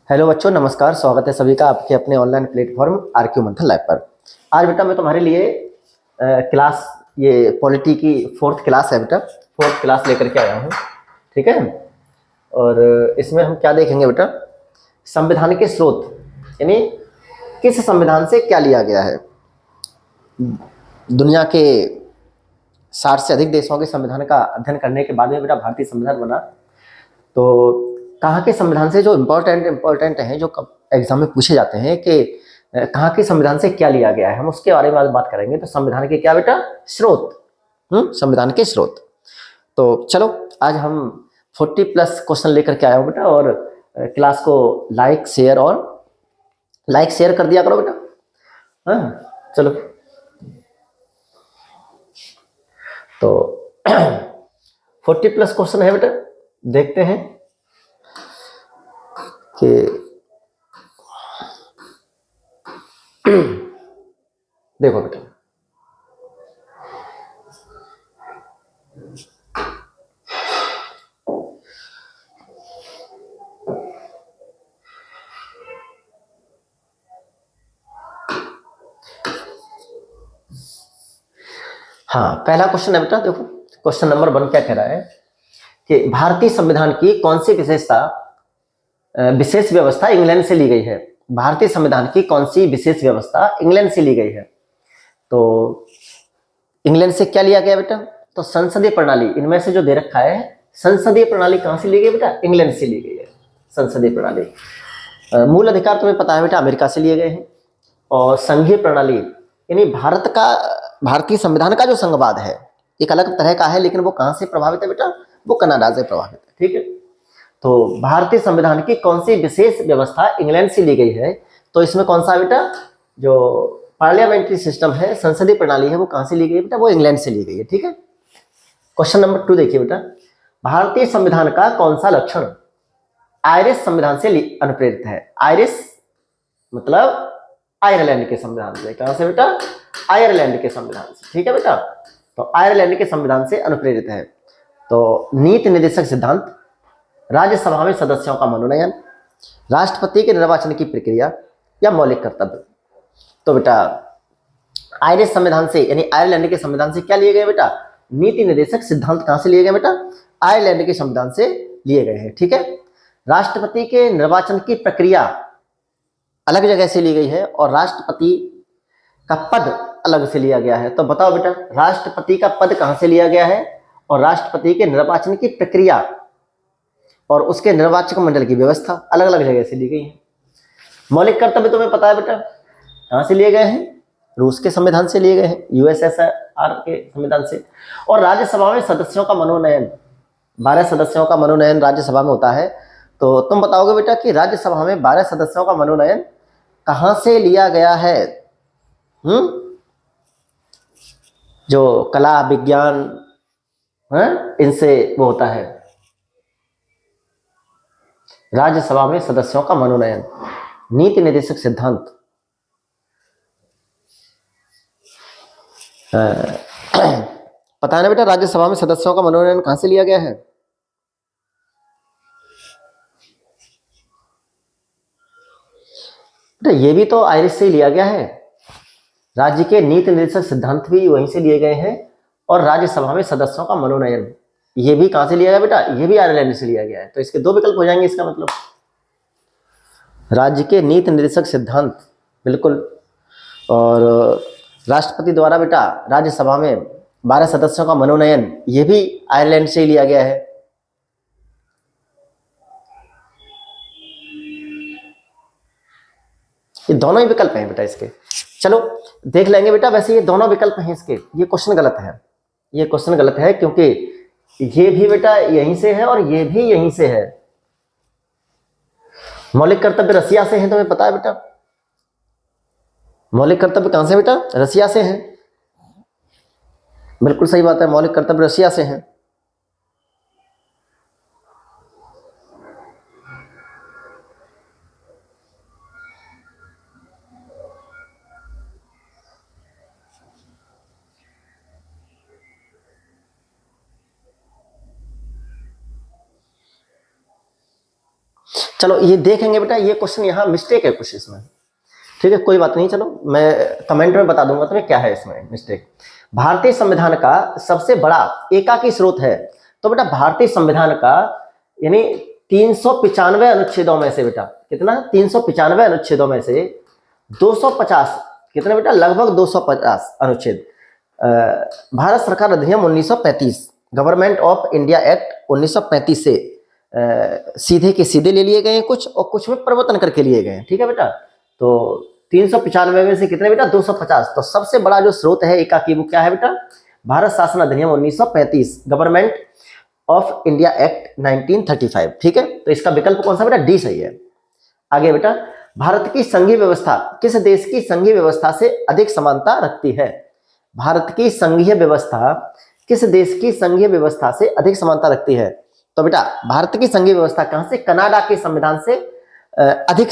Hello बच्चों, नमस्कार। स्वागत है सभी का आपके अपने ऑनलाइन प्लेटफॉर्म आरक्यू मंथन लैब पर। आज बेटा मैं तुम्हारे लिए क्लास ये पॉलिटी की फोर्थ क्लास है बेटा, फोर्थ क्लास लेकर के आया हूँ। ठीक है। और इसमें हम क्या देखेंगे बेटा, संविधान के स्रोत, यानी किस संविधान से क्या लिया गया है। दुनिया के 60 से अधिक देशों के संविधान का अध्ययन करने के बाद में बेटा भारतीय संविधान बना। तो कहाँ के संविधान से जो इम्पोर्टेंट हैं, जो एग्जाम में पूछे जाते हैं कि कहाँ के संविधान से क्या लिया गया है, हम उसके बारे में आज बात करेंगे। तो संविधान के क्या बेटा, स्रोत। संविधान के स्रोत। तो चलो आज हम 40+ क्वेश्चन लेकर के आया हूँ बेटा, और क्लास को लाइक शेयर कर दिया करो बेटा। हाँ चलो, तो 40+ क्वेश्चन है बेटा, देखते हैं कि देखो बेटा, हाँ पहला क्वेश्चन है बेटा। देखो क्वेश्चन नंबर 1 क्या कह रहा है कि भारतीय संविधान की कौन सी विशेष व्यवस्था इंग्लैंड से ली गई है। भारतीय संविधान की कौन सी विशेष व्यवस्था इंग्लैंड से ली गई है। तो इंग्लैंड से क्या लिया गया बेटा, तो संसदीय प्रणाली। इनमें से जो दे रखा है, संसदीय प्रणाली कहां से ली गई बेटा, इंग्लैंड से ली गई है संसदीय प्रणाली। मूल अधिकार तुम्हें पता है बेटा, अमेरिका से लिए गए हैं। और संघीय प्रणाली यानी भारतीय संविधान का जो संघवाद है एक अलग तरह का है, लेकिन वो कहां से प्रभावित है बेटा, वो कनाडा से प्रभावित है। ठीक है। तो भारतीय संविधान की कौन सी विशेष व्यवस्था इंग्लैंड से ली गई है, तो इसमें कौन सा बेटा, जो पार्लियामेंट्री सिस्टम है, संसदीय प्रणाली है, वो कहां से ली गई है बेटा, वो इंग्लैंड से ली गई है। ठीक है। क्वेश्चन नंबर 2 देखिए बेटा, भारतीय संविधान का कौन सा लक्षण आयरिश संविधान से अनुप्रेरित है। आयरिश मतलब आयरलैंड के संविधान से। कहां से बेटा, आयरलैंड के संविधान से। ठीक है बेटा। तो आयरलैंड के संविधान से अनुप्रेरित है। तो नीति निर्देशक सिद्धांत, राज्यसभा में सदस्यों का मनोनयन, राष्ट्रपति के निर्वाचन की प्रक्रिया, या मौलिक कर्तव्य। तो बेटा आयरिश संविधान से यानी आयरलैंड के संविधान से क्या लिए गए बेटा, नीति निर्देशक सिद्धांत। कहां से लिए गए बेटा, आयरलैंड के संविधान से लिए गए हैं। ठीक है। राष्ट्रपति के निर्वाचन की प्रक्रिया अलग जगह से ली गई है, और राष्ट्रपति का पद अलग से लिया गया है। तो बताओ बेटा, राष्ट्रपति का पद कहां से लिया गया है, और राष्ट्रपति के निर्वाचन की प्रक्रिया और उसके निर्वाचक मंडल की व्यवस्था अलग अलग जगह से ली गई है। मौलिक कर्तव्य तुम्हें पता है बेटा, कहां से लिए गए हैं, रूस के संविधान से लिए गए हैं, यूएसएसआर के संविधान से। और राज्यसभा में सदस्यों का मनोनयन, 12 सदस्यों का मनोनयन राज्यसभा में होता है। तो तुम बताओगे बेटा कि राज्यसभा में 12 सदस्यों का मनोनयन कहां से लिया गया है। जो कला विज्ञान इनसे वो होता है, राज्यसभा में सदस्यों का मनोनयन, नीति निर्देशक सिद्धांत। पता है ना बेटा, राज्यसभा में सदस्यों का मनोनयन कहां से लिया गया है। बेटा ये भी तो आयरिश से ही लिया गया है। राज्य के नीति निर्देशक सिद्धांत भी वहीं से लिए गए हैं, और राज्यसभा में सदस्यों का मनोनयन ये भी कहां से लिया गया बेटा, ये भी आयरलैंड से लिया गया है। तो इसके 2 विकल्प हो जाएंगे। इसका मतलब राज्य के नीति निर्देशक सिद्धांत बिल्कुल, और राष्ट्रपति द्वारा बेटा राज्यसभा में 12 सदस्यों का मनोनयन ये भी आयरलैंड से ही लिया गया है। ये दोनों ही विकल्प हैं बेटा इसके। चलो देख लेंगे बेटा। वैसे ये दोनों विकल्प हैं इसके, ये क्वेश्चन गलत है, ये क्वेश्चन गलत है, क्योंकि ये भी बेटा यहीं से है और ये भी यहीं से है। मौलिक कर्तव्य रसिया से है, तुम्हें पता है बेटा। मौलिक कर्तव्य कहां से बेटा, रसिया से है। बिल्कुल सही बात है, मौलिक कर्तव्य रसिया से है। चलो ये देखेंगे बेटा, ये क्वेश्चन यहाँ मिस्टेक है कुछ इसमें, ठीक है, कोई बात नहीं, चलो मैं कमेंट में बता दूंगा तुम्हें क्या है इसमें मिस्टेक। भारतीय संविधान का सबसे बड़ा एकाकी स्रोत है, तो बेटा भारतीय संविधान का यानी 395 अनुच्छेदों में से बेटा कितना, 395 अनुच्छेदों में से 250, कितने बेटा, लगभग 250 अनुच्छेद भारत सरकार अधिनियम 1935, गवर्नमेंट ऑफ इंडिया एक्ट 1935 से सीधे के सीधे ले लिए गए हैं कुछ, और कुछ में परिवर्तन करके लिए गए हैं, ठीक है बेटा। तो 395 में से कितने बेटा, 250। तो सबसे बड़ा जो स्रोत है एकाकी वो क्या है बेटा, भारत शासन अधिनियम 1935, गवर्नमेंट ऑफ इंडिया एक्ट 1935, ठीक है। तो इसका विकल्प कौन सा बेटा, डी सही है। आगे बेटा, भारत की संघीय व्यवस्था किस देश की संघीय व्यवस्था से अधिक समानता रखती है? भारत की संघीय व्यवस्था किस देश की संघीय व्यवस्था से अधिक समानता रखती है? तो बेटा भारत की संघीय व्यवस्था कहां से, कनाडा के संविधान से अधिक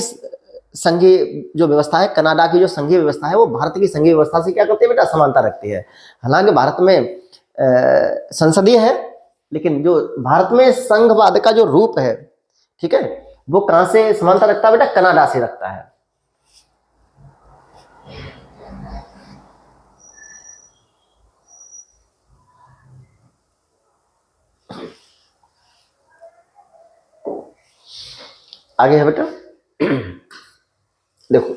संघीय जो व्यवस्था है, कनाडा की जो संघीय व्यवस्था है वो भारत की संघीय व्यवस्था से क्या करती है बेटा, समानता रखती है। हालांकि भारत में संसदीय है, लेकिन जो भारत में संघवाद का जो रूप है, ठीक है, वो कहां से समानता रखता है बेटा, कनाडा से रखता है। आगे है बेटा, देखो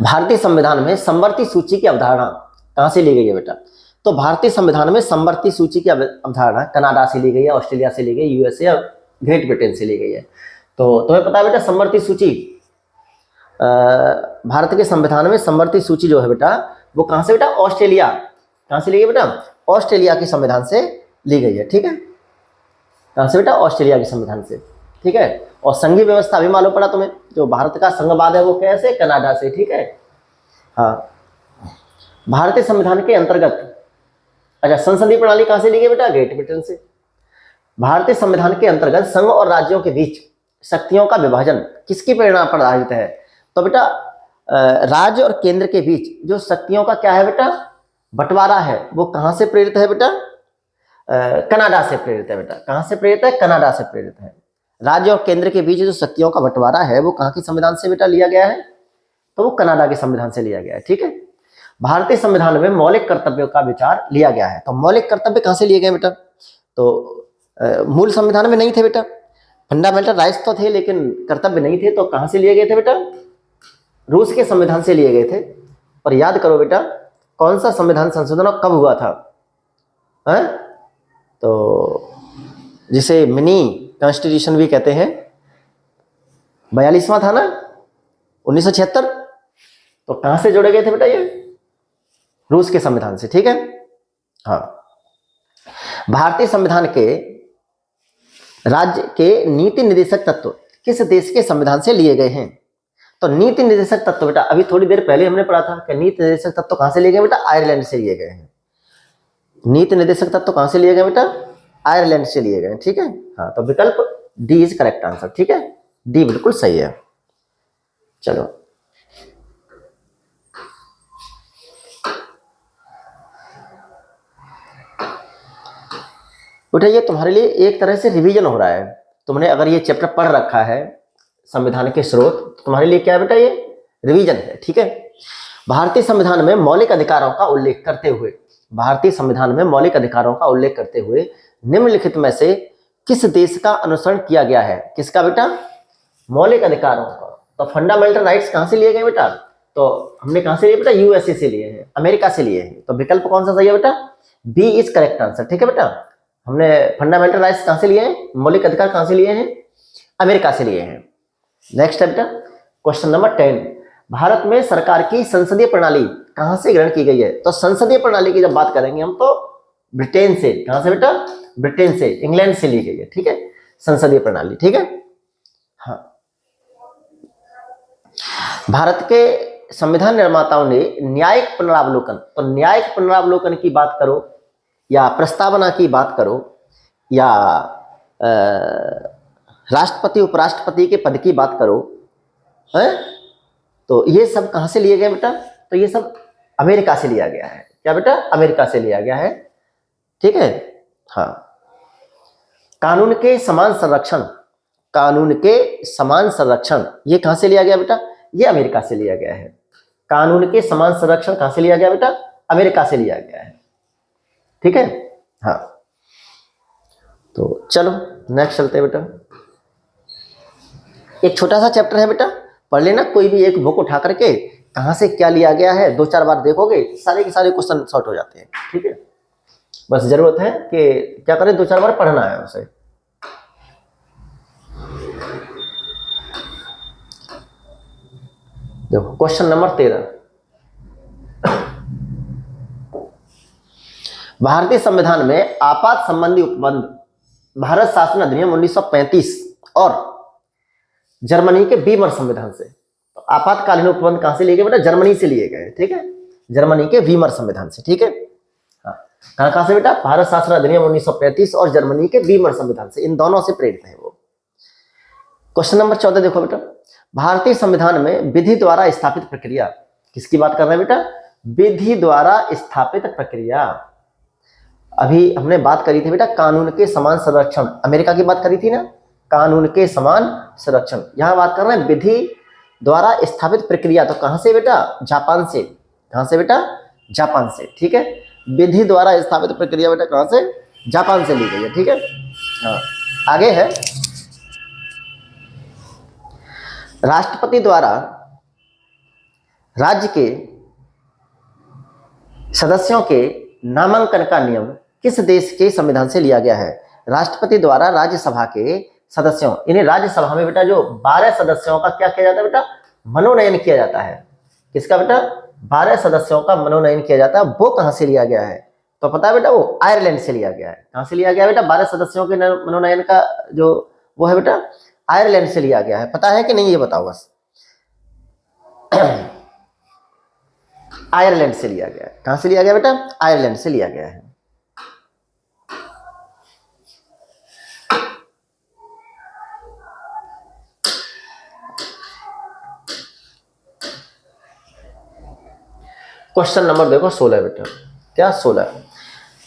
भारतीय संविधान में समवर्ती सूची की अवधारणा कहां से ली गई है बेटा? तो भारतीय संविधान में समवर्ती सूची की अवधारणा कनाडा से ली गई है, ऑस्ट्रेलिया से ली गई, यूएसए और ग्रेट ब्रिटेन से ली गई है। तो तुम्हें पता है बेटा समवर्ती सूची, भारत के संविधान में समवर्ती सूची जो है बेटा वो कहां से बेटा, ऑस्ट्रेलिया, कहां से ली गई बेटा, ऑस्ट्रेलिया के संविधान से ली गई है, ठीक है। कहां से बेटा, ऑस्ट्रेलिया के संविधान से, ठीक है। और संघीय व्यवस्था भी मालूम पड़ा तुम्हें, जो भारत का संघवाद है वो कैसे, कनाडा से, ठीक है। हाँ, भारतीय संविधान के अंतर्गत, अच्छा संसदीय प्रणाली कहां से ली गई बेटा, ग्रेट ब्रिटेन से। भारतीय संविधान के अंतर्गत संघ और राज्यों के बीच शक्तियों का विभाजन किसकी प्रेरणा पर आधारित है? तो बेटा राज्य और केंद्र के बीच जो शक्तियों का क्या है बेटा, बंटवारा है, वो कहां से प्रेरित है बेटा, कनाडा से प्रेरित है बेटा। कहां से प्रेरित है, कनाडा से प्रेरित है। राज्य और केंद्र के बीच जो शक्तियों का बंटवारा है वो कहां के संविधान से बेटा लिया गया है, तो वो कनाडा के संविधान से लिया गया है, ठीक है। भारतीय संविधान में मौलिक कर्तव्यों का विचार लिया गया है, तो मौलिक कर्तव्य कहां से लिए गए बेटा? तो मूल संविधान में नहीं थे बेटा, फंडामेंटल राइट्स तो थे लेकिन कर्तव्य नहीं थे, तो कहां से लिए गए थे बेटा, रूस के संविधान से लिए गए थे। और याद करो बेटा कौन सा संविधान संशोधन कब हुआ था, है? तो जिसे मिनी कॉन्स्टिट्यूशन भी कहते हैं, 42वां था ना 1976। तो कहां से जोड़े गए थे बेटा, ये रूस के संविधान से, ठीक है। हाँ, भारतीय संविधान के राज्य के नीति निर्देशक तत्व किस देश के संविधान से लिए गए हैं? तो नीति निर्देशक तत्व बेटा अभी थोड़ी देर पहले हमने पढ़ा था कि नीति निर्देशक तत्व कहां से लिए गए बेटा, आयरलैंड से लिए गए हैं। नीति निर्देशक तत्व कहां से लिए गए बेटा, आयरलैंड से लिए गए, ठीक है। हाँ, तो विकल्प डी इज करेक्ट आंसर, ठीक है, डी बिल्कुल सही है। चलो बेटा ये तुम्हारे लिए एक तरह से रिवीजन हो रहा है। तुमने अगर ये चैप्टर पढ़ रखा है संविधान के स्रोत, तो तुम्हारे लिए क्या है बेटा, ये रिवीजन है, ठीक है। भारतीय संविधान में मौलिक अधिकारों का उल्लेख करते हुए, भारतीय संविधान में मौलिक अधिकारों का उल्लेख करते हुए निम्नलिखित में से किस देश का अनुसरण किया गया है? किसका बेटा, मौलिक अधिकारों का। तो फंडामेंटल राइट्स कहां से लिए गए बेटा, तो हमने कहां से लिए बेटा, यूएसए से लिए हैं, अमेरिका से लिए हैं। तो विकल्प कौन सा सही है बेटा, बी इज करेक्ट आंसर, ठीक है बेटा। हमने फंडामेंटल राइट्स कहां से लिए हैं, मौलिक अधिकार कहां से लिए हैं, अमेरिका से लिए हैं। नेक्स्ट है बेटा क्वेश्चन नंबर 10, भारत में सरकार की संसदीय प्रणाली कहां से ग्रहण की गई है? तो संसदीय प्रणाली की जब बात करेंगे हम तो ब्रिटेन से, कहां से बेटा, ब्रिटेन से, इंग्लैंड से ली गई है, ठीक है, संसदीय प्रणाली, ठीक है। हाँ, भारत के संविधान निर्माताओं ने न्यायिक पुनरावलोकन, तो न्यायिक पुनरावलोकन की बात करो या प्रस्तावना की बात करो या राष्ट्रपति उपराष्ट्रपति के पद की बात करो, है? तो ये सब कहां से लिए गए बेटा, तो ये सब अमेरिका से लिया गया है। क्या बेटा, अमेरिका से लिया गया है, ठीक है। हाँ, कानून के समान संरक्षण कानून के समान संरक्षण, ये कहां से लिया गया बेटा? ये अमेरिका से लिया गया है। कानून के समान संरक्षण कहां से लिया गया बेटा? अमेरिका से लिया गया है। ठीक है, हाँ। तो चलो नेक्स्ट चलते हैं बेटा। एक छोटा सा चैप्टर है बेटा, पढ़ लेना। कोई भी एक बुक उठा करके कहां से क्या लिया गया है, 2-4 बार देखोगे सारे के सारे क्वेश्चन सॉर्ट हो जाते हैं। ठीक है, बस जरूरत है कि क्या करें, 2-4 बार पढ़ना है उसे। देखो क्वेश्चन नंबर 13, भारतीय संविधान में आपात संबंधी उपबंध भारत शासन अधिनियम 1935 और जर्मनी के वीमर संविधान से, तो आपातकालीन उपबंध कहां से लिए गए बेटा? जर्मनी से लिए गए। ठीक है, जर्मनी के वीमर संविधान से। ठीक है, हाँ, कहां से बेटा? भारत शासन अधिनियम 1935 और जर्मनी के वीमर संविधान से, इन दोनों से प्रेरित है वो। क्वेश्चन नंबर 14 देखो बेटा, भारतीय संविधान में विधि द्वारा स्थापित प्रक्रिया, किसकी बात कर रहे हैं बेटा? विधि द्वारा स्थापित प्रक्रिया। अभी हमने बात करी थी बेटा कानून के समान संरक्षण, अमेरिका की बात करी थी ना, कानून के समान संरक्षण। यहां बात कर रहे हैं विधि द्वारा स्थापित प्रक्रिया, तो कहां से बेटा? जापान से। कहां से बेटा? जापान से। ठीक है, विधि द्वारा स्थापित प्रक्रिया बेटा कहां से? जापान से ली गई है। ठीक है, हाँ। आगे है, राष्ट्रपति द्वारा राज्य के सदस्यों के नामांकन का नियम किस देश के संविधान से लिया गया है? राष्ट्रपति द्वारा राज्यसभा के सदस्यों, इन्हें राज्यसभा में बेटा जो 12 सदस्यों का क्या किया जाता है बेटा? मनोनयन किया जाता है। किसका बेटा? 12 सदस्यों का मनोनयन किया जाता है। वो कहां से लिया गया है? तो पता है बेटा, वो आयरलैंड से लिया गया है। कहां से लिया गया बेटा? 12 सदस्यों के मनोनयन का जो वो है बेटा, आयरलैंड से लिया गया है। पता है कि नहीं, ये बताओ बस। आयरलैंड से लिया गया है। कहां से लिया गया बेटा? आयरलैंड से लिया गया है। क्वेश्चन नंबर देखो 16 बेटा, क्या 16,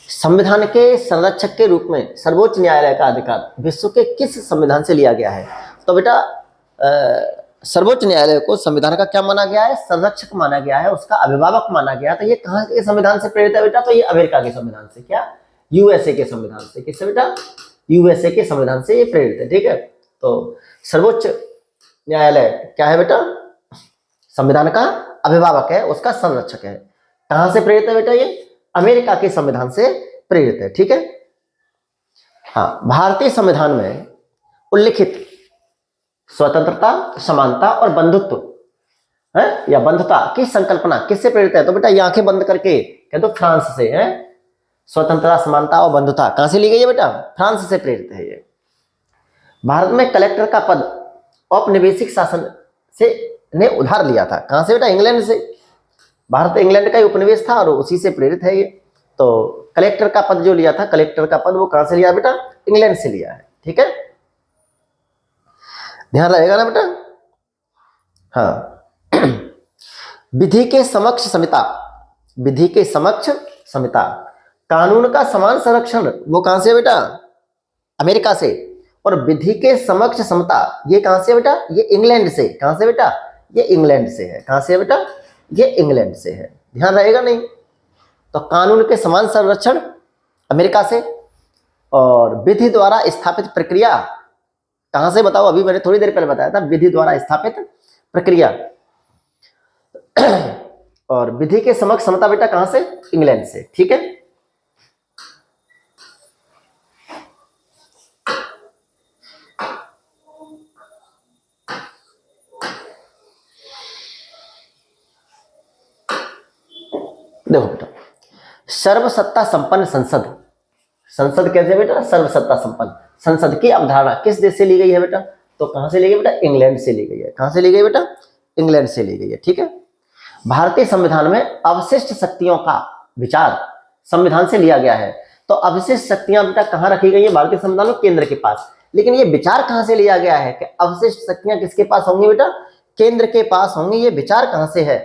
संविधान के संरक्षक के रूप में सर्वोच्च न्यायालय का अधिकार विश्व के किस संविधान से लिया गया है? तो बेटा सर्वोच्च न्यायालय को संविधान का क्या माना गया है? संरक्षक माना गया है, उसका अभिभावक माना गया। तो ये कहां के संविधान से प्रेरित है बेटा? तो ये अमेरिका के संविधान से। क्या? यूएसए के संविधान से। किससे बेटा? यूएसए के संविधान से ये प्रेरित है। ठीक है, तो सर्वोच्च न्यायालय क्या है बेटा? संविधान का अभिभावक है, उसका संरक्षक है। कहां से प्रेरित है बेटा? ये अमेरिका के संविधान से प्रेरित है। ठीक है, हाँ। भारतीय संविधान में उल्लिखित स्वतंत्रता, समानता और बंधुत्व है या बंधुता की संकल्पना किससे प्रेरित है? तो बेटा ये आंखें बंद करके कह दो, फ्रांस से है। स्वतंत्रता, समानता और बंधुता कहां से ली गई है बेटा? फ्रांस से प्रेरित है ये। भारत में कलेक्टर का पद औपनिवेशिक शासन से ने उधार लिया था। कहां से बेटा? इंग्लैंड से। भारत इंग्लैंड का ही उपनिवेश था और उसी से प्रेरित है ये। तो कलेक्टर का पद जो लिया था, कलेक्टर का पद, वो कहां से लिया बेटा? इंग्लैंड से लिया है। ठीक है, ध्यान रहेगा ना बेटा, हाँ। विधि के समक्ष समिता, विधि के समक्ष समिता, कानून का समान संरक्षण, वो कहां से बेटा? अमेरिका से। और विधि के समक्ष समता, ये कहां से बेटा? ये इंग्लैंड से। कहां से बेटा? ये इंग्लैंड से है। कहां से बेटा? ये इंग्लैंड से है। ध्यान रहेगा नहीं? तो कानून के समान संरक्षण अमेरिका से, और विधि द्वारा स्थापित प्रक्रिया कहां से बताओ? अभी मैंने थोड़ी देर पहले बताया था, विधि द्वारा स्थापित प्रक्रिया। और विधि के समक्ष समता बेटा कहां से? इंग्लैंड से। ठीक है, देखो बेटा, सर्वसत्ता संपन्न संसद, संसद कैसे बेटा? सर्वसत्ता संपन्न। संसद की अवधारणा किस देश से ली गई है बेटा? तो कहां से ली गई बेटा? इंग्लैंड से ली गई है। कहां से ली गई बेटा? इंग्लैंड से ली गई है। ठीक है, भारतीय संविधान में अवशिष्ट शक्तियों का विचार संविधान से लिया गया है। तो अवशिष्ट शक्तियां बेटा कहां रखी गई है? भारतीय संविधान में केंद्र के पास। लेकिन ये विचार कहां से लिया गया है कि अवशिष्ट शक्तियां किसके पास होंगी बेटा? केंद्र के पास होंगी। ये विचार कहां से है?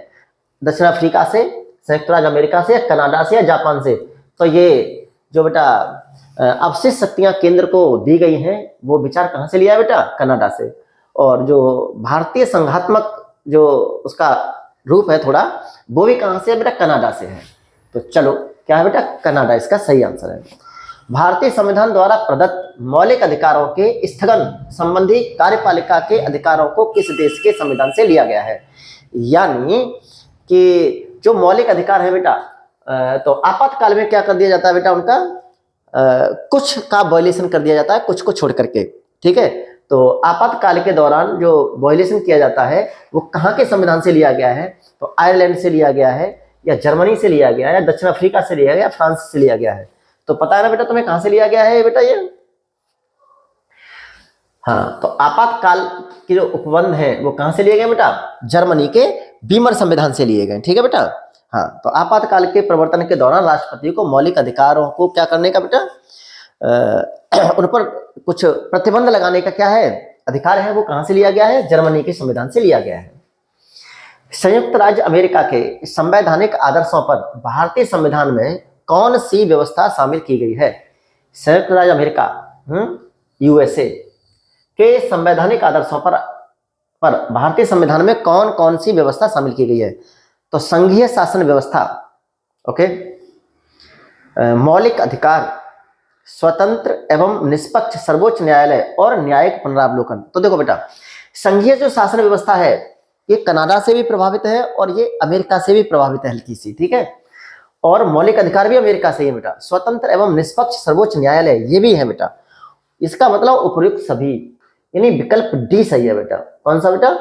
दक्षिण अफ्रीका से, संयुक्त राज्य अमेरिका से, कनाडा से या जापान से? तो ये जो बेटा अवशिष्ट शक्तियां केंद्र को दी गई हैं, वो विचार कहाँ से लिया है बेटा? कनाडा से। और जो भारतीय संघात्मक जो उसका रूप है थोड़ा, वो भी कहाँ से है बेटा? कनाडा से है। तो चलो क्या है बेटा? कनाडा इसका सही आंसर है। भारतीय संविधान द्वारा प्रदत्त मौलिक अधिकारों के स्थगन संबंधी कार्यपालिका के अधिकारों को किस देश के संविधान से लिया गया है? यानी कि जो मौलिक अधिकार है बेटा, तो आपातकाल में क्या कर दिया जाता है बेटा? उनका कुछ का वायलेशन कर दिया जाता है, कुछ को छोड़ करके, ठीक है। तो आपातकाल के दौरान जो वायलेशन किया जाता है वो कहाँ के संविधान से लिया गया है? तो आयरलैंड से लिया गया है, या जर्मनी से लिया गया है, या दक्षिण अफ्रीका से लिया गया, या फ्रांस से लिया गया है? तो पता है ना बेटा तुम्हें कहाँ से लिया गया है बेटा ये? हाँ, तो आपातकाल के जो उपबंध है वो कहाँ से लिए गए बेटा? जर्मनी के बीमर संविधान से लिए गए, ठीक है बेटा। हाँ, तो आपातकाल के प्रवर्तन के दौरान राष्ट्रपति को मौलिक अधिकारों को क्या करने का बेटा? उन पर कुछ प्रतिबंध लगाने का क्या है? अधिकार है, वो कहाँ से लिया गया है? जर्मनी के संविधान से लिया गया है। संयुक्त राज्य अमेरिका के संवैधानिक आदर्शों पर भारतीय संविधान में कौन सी व्यवस्था शामिल की गई है? संयुक्त राज्य अमेरिका यूएसए के संवैधानिक आदर्शों पर भारतीय संविधान में कौन कौन सी व्यवस्था शामिल की गई है? तो संघीय शासन व्यवस्था, ओके, मौलिक अधिकार, स्वतंत्र एवं निष्पक्ष सर्वोच्च न्यायालय और न्यायिक पुनरावलोकन। तो देखो बेटा, संघीय जो शासन व्यवस्था है ये कनाडा से भी प्रभावित है और ये अमेरिका से भी प्रभावित है हल्की सी, ठीक है। और मौलिक अधिकार भी अमेरिका से ही है बेटा। स्वतंत्र एवं निष्पक्ष सर्वोच्च न्यायालय ये भी है बेटा। इसका मतलब उपयुक्त सभी, यानी विकल्प डी सही है बेटा। कौन सा बेटा?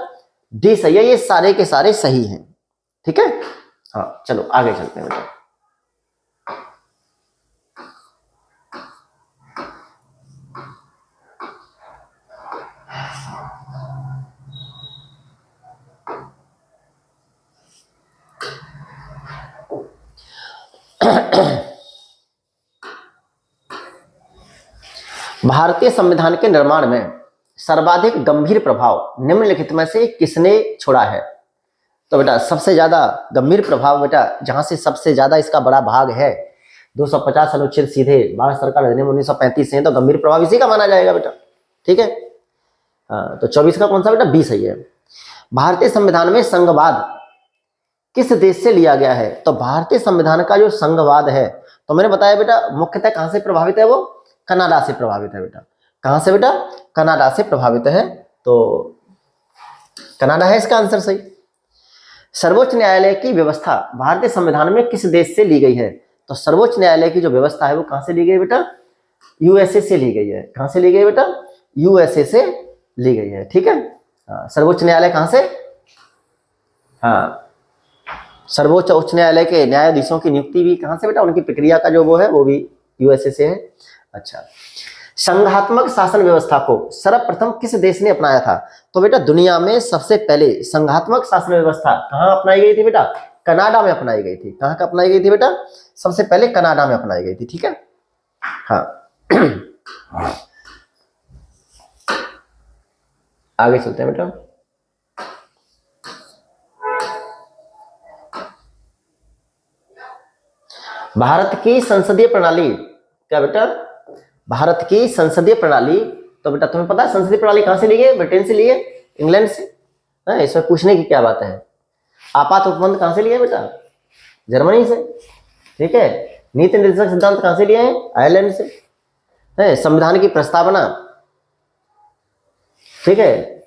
डी सही है, ये सारे के सारे सही हैं, ठीक है। हाँ, चलो आगे चलते हैं बेटा। भारतीय संविधान के निर्माण में सर्वाधिक गंभीर प्रभाव निम्नलिखित में से किसने छोड़ा है? तो बेटा सबसे ज्यादा गंभीर प्रभाव बेटा, जहां से सबसे ज्यादा इसका बड़ा भाग है, 250 अनुच्छेद सीधे भारत सरकार अधिनियम 1935 से, तो गंभीर प्रभाव इसी का माना जाएगा बेटा, ठीक है। तो 24 का कौन सा बेटा? बी सही है। भारतीय संविधान में संघवाद किस देश से लिया गया है? तो भारतीय संविधान का जो संघवाद है, तो मैंने बताया बेटा मुख्यतः कहां से प्रभावित है? वो कनाडा से प्रभावित है बेटा। कहां से बेटा? कनाडा से प्रभावित है, तो कनाडा है इसका आंसर सही। सर्वोच्च न्यायालय की व्यवस्था भारतीय संविधान में किस देश से ली गई है? तो सर्वोच्च न्यायालय की जो व्यवस्था है वो कहां से ली गई बेटा? यूएसए से ली गई है। कहां से ली गई बेटा? यूएसए से ली गई है, ठीक है। सर्वोच्च न्यायालय कहां से? हाँ, सर्वोच्च उच्च न्यायालय के न्यायाधीशों की नियुक्ति भी कहां से बेटा? उनकी प्रक्रिया का जो वो है वो भी यूएसए से है। अच्छा, संघात्मक शासन व्यवस्था को सर्वप्रथम किस देश ने अपनाया था? तो बेटा दुनिया में सबसे पहले संघात्मक शासन व्यवस्था कहां अपनाई गई थी बेटा? कनाडा में अपनाई गई थी। कहां अपनाई गई थी बेटा? सबसे पहले कनाडा में अपनाई गई थी, ठीक है। हाँ आगे चलते हैं बेटा। भारत की संसदीय प्रणाली, क्या बेटा? भारत की संसदीय प्रणाली, तो बेटा तुम्हें पता है संसदीय प्रणाली कहां से ली है? ब्रिटेन से ली है, इंग्लैंड से। इसमें पूछने की क्या बात है? आपात उपबंध कहां से लिया बेटा? जर्मनी से, ठीक है। नीति निर्देशक सिद्धांत कहां से लिए हैं? आयरलैंड से, है। संविधान की प्रस्तावना, ठीक है।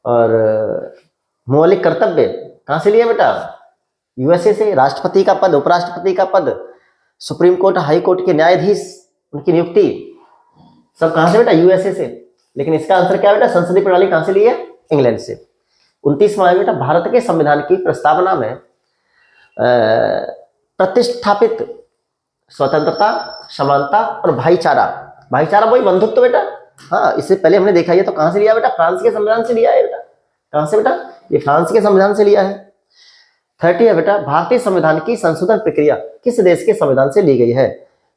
और मौलिक कर्तव्य कहां से लिए बेटा? यूएसए से। राष्ट्रपति का पद, उपराष्ट्रपति का पद, सुप्रीम कोर्ट, हाई कोर्ट के न्यायाधीश, उनकी नियुक्ति सब कहां से बेटा? यूएसए से। लेकिन इसका आंसर क्या बेटा? संसदीय प्रणाली कहां से ली है? इंग्लैंड से। 29वां है बेटा, भारत के संविधान की प्रस्तावना में प्रतिष्ठापित स्वतंत्रता, समानता और भाईचारा, भाईचारा वही बंधुत्व बेटा। हाँ, इससे पहले हमने देखा, ये तो कहां से लिया बेटा? फ्रांस के संविधान से लिया है बेटा। कहां से बेटा? ये फ्रांस के संविधान से लिया है। 30 है बेटा, भारतीय संविधान की संशोधन प्रक्रिया किस देश के संविधान से ली गई है?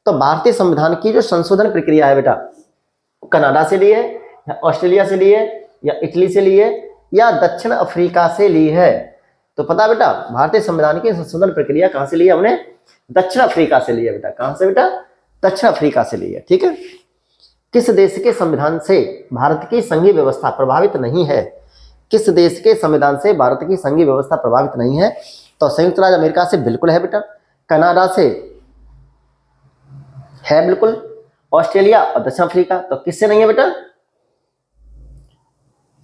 तो भारतीय संविधान की जो संशोधन प्रक्रिया है बेटा, कनाडा से ली है, या ऑस्ट्रेलिया से ली है, या इटली से ली है, या दक्षिण अफ्रीका से ली है? तो पता बेटा, भारतीय संविधान की संशोधन प्रक्रिया कहां से ली है हमने? दक्षिण अफ्रीका से ली है बेटा। कहां से बेटा? दक्षिण अफ्रीका से ली है, ठीक है। किस देश के संविधान से भारत की संघीय व्यवस्था प्रभावित नहीं है? किस देश के संविधान से भारत की संघीय व्यवस्था प्रभावित नहीं है? तो संयुक्त राज्य अमेरिका से बिल्कुल है बेटा, कनाडा से है बिल्कुल, ऑस्ट्रेलिया और दक्षिण अफ्रीका। तो किससे नहीं है बेटा?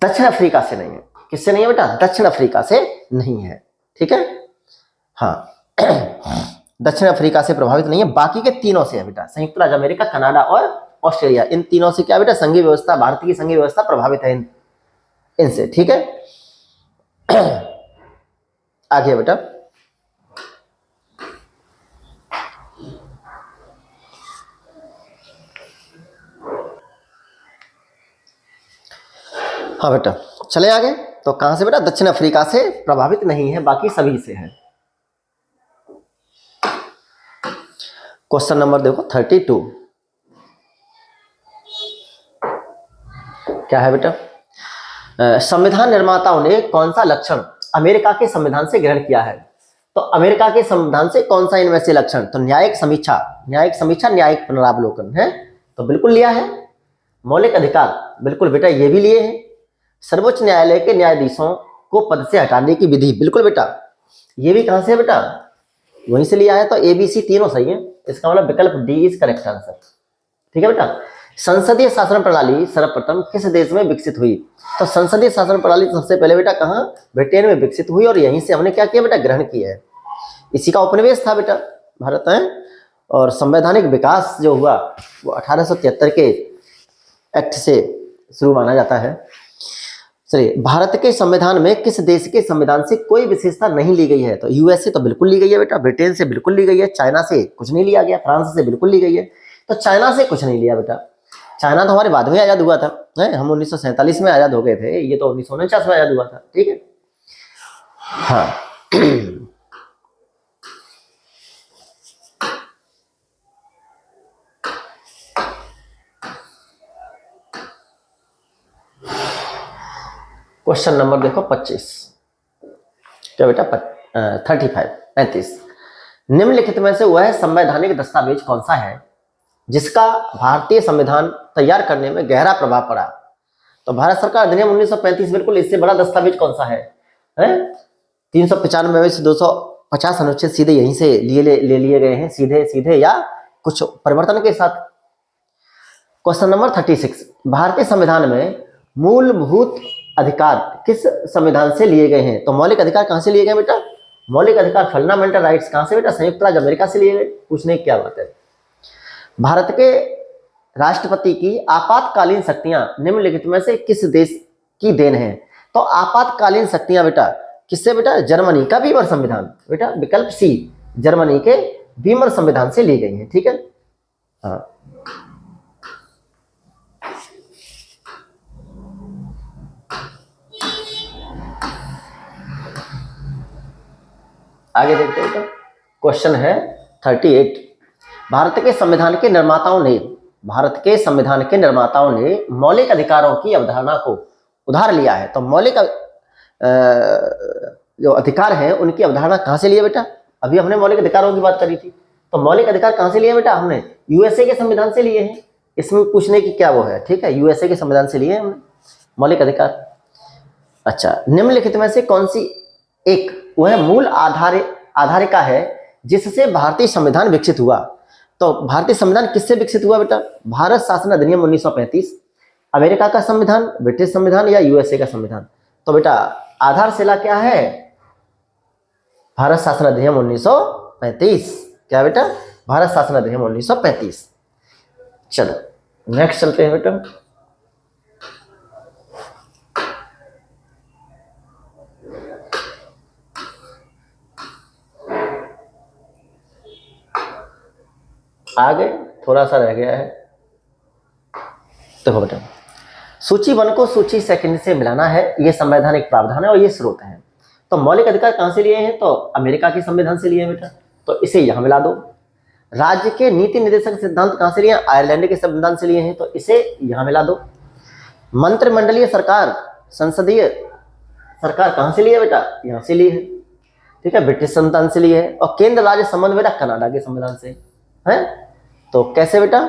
दक्षिण अफ्रीका से नहीं है। किससे नहीं है बेटा? दक्षिण अफ्रीका से नहीं है, ठीक है। हाँ दक्षिण अफ्रीका से प्रभावित नहीं है, बाकी के तीनों से है बेटा, संयुक्त राज्य अमेरिका, कनाडा और ऑस्ट्रेलिया। इन तीनों से क्या बेटा? संघीय व्यवस्था, भारत की संघीय व्यवस्था प्रभावित है इनसे, ठीक है। आगे बेटा, हाँ बेटा चले आगे। तो कहां से बेटा? दक्षिण अफ्रीका से प्रभावित नहीं है, बाकी सभी से है। क्वेश्चन नंबर देखो 32, क्या है बेटा? संविधान निर्माताओं ने कौन सा लक्षण अमेरिका के संविधान से ग्रहण किया है? तो अमेरिका के संविधान से कौन सा इनमें से लक्षण? तो न्यायिक समीक्षा, न्यायिक समीक्षा, न्यायिक पुनरावलोकन है, तो बिल्कुल लिया है। मौलिक अधिकार, बिल्कुल बेटा ये भी लिए हैं। सर्वोच्च न्यायालय के न्यायाधीशों को पद से हटाने की विधि, बिल्कुल बेटा ये भी कहां से है बेटा? वहीं से लिया है। तो ABC तीनों सही है, इसका मतलब विकल्प D इज करेक्ट आंसर, ठीक है बेटा। संसदीय शासन प्रणाली सर्वप्रथम किस देश में विकसित हुई? तो संसदीय शासन प्रणाली सबसे पहले बेटा कहाँ? ब्रिटेन में विकसित हुई, और यहीं से हमने क्या किया बेटा? ग्रहण किया है। इसी का उपनिवेश था बेटा भारत है। और संवैधानिक विकास जो हुआ वो 1873 के एक्ट से शुरू माना जाता है। चलिए, भारत के संविधान में किस देश के संविधान से कोई विशेषता नहीं ली गई है? तो US से तो बिल्कुल ली गई है बेटा, ब्रिटेन से बिल्कुल ली गई है, चाइना से कुछ नहीं लिया गया, फ्रांस से बिल्कुल ली गई है। तो चाइना से कुछ नहीं लिया बेटा, चाइना तो हमारे बाद में आजाद हुआ था, हम 1947 में आजाद हो गए थे, ये तो 1949 में आजाद हुआ था, ठीक है। हाँ क्वेश्चन नंबर देखो 25, क्या बेटा? 35 निम्नलिखित में से वह संवैधानिक दस्तावेज कौन सा है जिसका भारतीय संविधान तैयार करने में गहरा प्रभाव पड़ा? तो भारत सरकार अधिनियम 1935 बिल्कुल, इससे बड़ा दस्तावेज कौन सा है? 395 से 250 अनुच्छेद सीधे यहीं से ले लिए गए हैं, सीधे सीधे या कुछ परिवर्तन के साथ। क्वेश्चन नंबर 36, भारतीय संविधान में मूलभूत अधिकार किस संविधान से लिए गए हैं? तो मौलिक अधिकार कहां से लिए गए बेटा? मौलिक अधिकार फंडामेंटल राइट्स कहां से बेटा? संयुक्त राज्य अमेरिका से लिए गए। पूछने की क्या बात है। भारत के राष्ट्रपति की आपातकालीन शक्तियां निम्नलिखित में से किस देश की देन है? तो आपातकालीन शक्तियां बेटा किससे बेटा? जर्मनी का वीमर संविधान बेटा, विकल्प C, जर्मनी के वीमर संविधान से ली गई है, ठीक है। हाँ आगे देखते हैं। तो क्वेश्चन है 38, भारत के संविधान के निर्माताओं ने मौलिक अधिकारों की अवधारणा को उधार लिया है। तो मौलिक जो अधिकार हैं उनकी अवधारणा कहां से लिए बेटा? अभी हमने मौलिक अधिकारों की बात करी थी, तो मौलिक अधिकार कहां से लिए बेटा? हमने USA के संविधान से लिए हैं। इसमें पूछने की क्या वो है, ठीक है, USA के संविधान से लिए हमने मौलिक अधिकार। अच्छा, निम्नलिखित में से कौन सी एक वह मूल आधारिका है जिससे भारतीय संविधान विकसित हुआ? तो भारतीय संविधान किससे विकसित हुआ बेटा? भारत शासन अधिनियम 1935, अमेरिका का संविधान, ब्रिटिश संविधान या USA का संविधान? तो बेटा आधारशिला क्या है? भारत शासन अधिनियम 1935। क्या बेटा? भारत शासन अधिनियम 1935। चलो नेक्स्ट चलते हैं बेटा। आगे थोड़ा सा रह गया है, देखो बेटा, सूची 1 को सूची 2 से मिलाना है, ये संवैधानिक प्रावधान है और ये स्रोत है। तो मौलिक अधिकार कहां से लिए हैं? तो अमेरिका के संविधान से लिए हैं बेटा, तो इसे यहां मिला दो। राज्य के नीति निर्देशक सिद्धांत कहां से लिए? आयरलैंड के संविधान से लिए हैं, तो इसे यहां मिला दो। मंत्रिमंडलीय सरकार, संसदीय सरकार कहां से लिए बेटा? यहां से लिए है, ठीक है, ब्रिटिश संविधान से लिए है। और केंद्र राज्य संबंध बेटा कनाडा के संविधान से है। तो कैसे बेटा,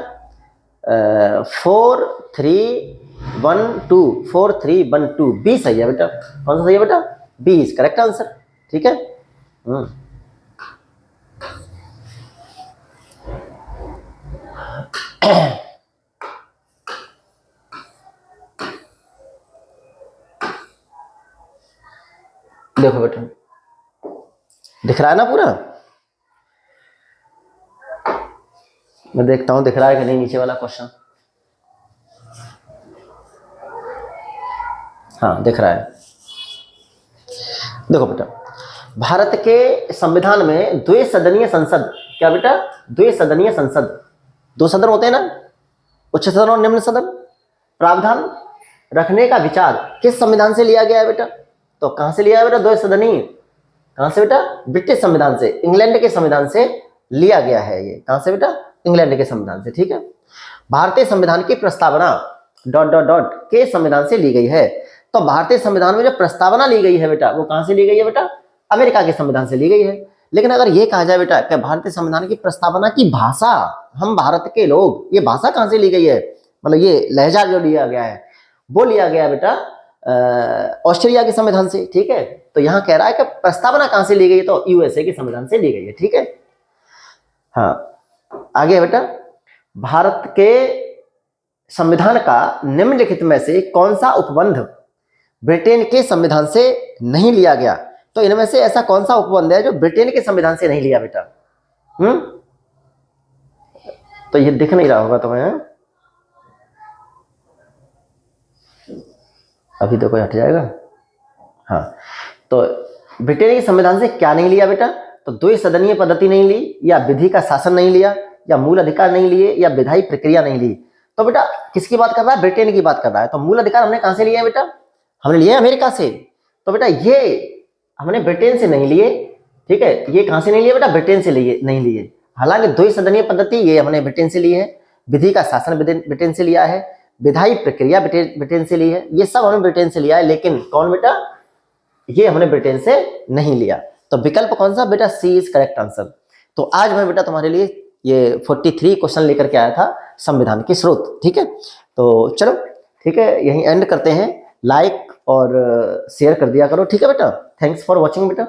4 3 1 2, 4 3 1 2, बी सही है बेटा। कौन सा सही है बेटा? B is correct answer. ठीक है। देखो बेटा, दिख रहा है ना पूरा? मैं देखता हूं दिख रहा है कि नहीं नीचे वाला क्वेश्चन। हाँ दिख रहा है। देखो बेटा, भारत के संविधान में द्विसदनीय संसद, क्या बेटा? द्विसदनीय संसद, 2 सदन होते हैं ना, उच्च सदन और निम्न सदन, प्रावधान रखने का विचार किस संविधान से लिया गया है बेटा? तो कहां से लिया है बेटा द्विसदनीय? कहां से बेटा? ब्रिटिश संविधान से, इंग्लैंड के संविधान से लिया गया है ये। कहां से बेटा? इंग्लैंड के संविधान से। ठीक है। भारतीय संविधान की प्रस्तावना ... के संविधान से ली गई है। तो भारतीय संविधान में जो प्रस्तावना ली गई है बेटा, वो कहां से ली गई है बेटा? अमेरिका के संविधान से ली गई है। लेकिन अगर ये कहा जाए बेटा कि भारतीय संविधान की प्रस्तावना की भाषा, हम भारत के लोग, ये भाषा कहां से ली गई है, मतलब ये लहजा जो लिया गया है वो लिया गया बेटा ऑस्ट्रेलिया के संविधान से। ठीक है। तो यहां कह रहा है कि प्रस्तावना कहां से ली गई है, तो यूएसए के संविधान से ली गई है। ठीक है। हाँ आगे बेटा, भारत के संविधान का निम्नलिखित में से कौन सा उपबंध ब्रिटेन के संविधान से नहीं लिया गया? तो इनमें से ऐसा कौन सा उपबंध है जो ब्रिटेन के संविधान से नहीं लिया बेटा? तो ये दिख नहीं रहा होगा तुम्हें। अभी तो कोई हट जाएगा। हाँ, तो ब्रिटेन के संविधान से क्या नहीं लिया बेटा? तो द्विसदनीय पद्धति नहीं ली, या विधि का शासन नहीं लिया, या मूल अधिकार नहीं लिए, या विधायी प्रक्रिया नहीं ली। तो बेटा किसकी बात कर रहा है? ब्रिटेन की बात कर रहा है। तो मूल अधिकार हमने कहां से लिया है बेटा? हमने लिए अमेरिका से। तो बेटा ये हमने ब्रिटेन से नहीं लिए। ठीक है। ये कहां से नहीं लिए बेटा? ब्रिटेन से लिए नहीं लिए। हालांकि द्विसदनीय पद्धति ये हमने ब्रिटेन से ली है, विधि का शासन ब्रिटेन से लिया है, विधायी प्रक्रिया ब्रिटेन से ली है, ये सब हमने ब्रिटेन से लिया है। लेकिन कौन बेटा? ये हमने ब्रिटेन से नहीं लिया। तो विकल्प कौन सा बेटा? सी इज करेक्ट आंसर। तो आज मैं बेटा तुम्हारे लिए ये 43 क्वेश्चन लेकर के आया था संविधान के स्रोत। ठीक है। तो चलो ठीक है, यहीं एंड करते हैं। लाइक और शेयर कर दिया करो। ठीक है बेटा। थैंक्स फॉर वॉचिंग बेटा।